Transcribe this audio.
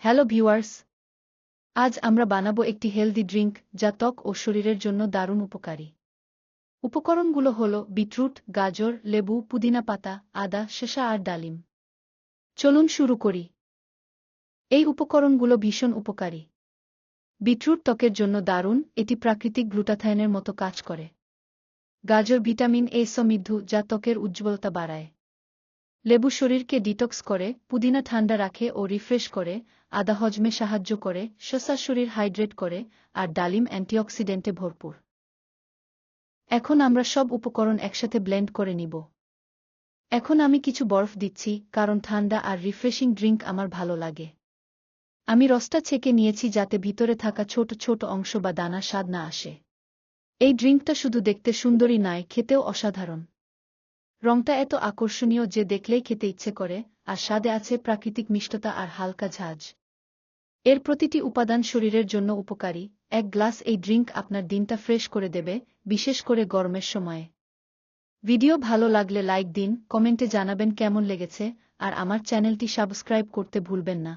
Hello viewers, আজ আমরা বানাবো একটি হেলদি ড্রিঙ্ক যা ত্বক ও শরীরের জন্য দারুণ উপকারী। উপকরণগুলো হলো বিটরুট, গাজর, লেবু, পুদিনা পাতা, আদা, শসা আর ডালিম। চলুন শুরু করি। এই উপকরণগুলো ভীষণ উপকারী। বিটরুট ত্বকের জন্য দারুণ, এটি প্রাকৃতিক গ্লুটাথায়নের মতো কাজ করে। গাজর ভিটামিন এ সমৃদ্ধ যা ত্বকের উজ্জ্বলতা বাড়ায়। লেবু শরীরকে ডিটক্স করে, পুদিনা ঠান্ডা রাখে ও রিফ্রেশ করে, আদা হজমে সাহায্য করে, শসা শরীর হাইড্রেট করে, আর ডালিম অ্যান্টিঅক্সিডেন্টে ভরপুর। এখন আমরা সব উপকরণ একসাথে ব্লেন্ড করে নিব। এখন আমি কিছু বরফ দিচ্ছি, কারণ ঠান্ডা আর রিফ্রেশিং ড্রিঙ্ক আমার ভালো লাগে। আমি রসটা ছেঁকে নিয়েছি যাতে ভিতরে থাকা ছোট ছোট অংশ বা দানা স্বাদ না আসে। এই ড্রিঙ্কটা শুধু দেখতে সুন্দরই নয়, খেতেও অসাধারণ। রংটা এত আকর্ষণীয় যে দেখলেই খেতে ইচ্ছে করে, আর স্বাদে আছে প্রাকৃতিক মিষ্টতা আর হালকা ঝাঁঝ। এর প্রতিটি উপাদান শরীরের জন্য উপকারী। এক গ্লাস এই ড্রিঙ্ক আপনার দিনটা ফ্রেশ করে দেবে, বিশেষ করে গরমের সময়ে। ভিডিও ভালো লাগলে লাইক দিন, কমেন্টে জানাবেন কেমন লেগেছে, আর আমার চ্যানেলটি সাবস্ক্রাইব করতে ভুলবেন না।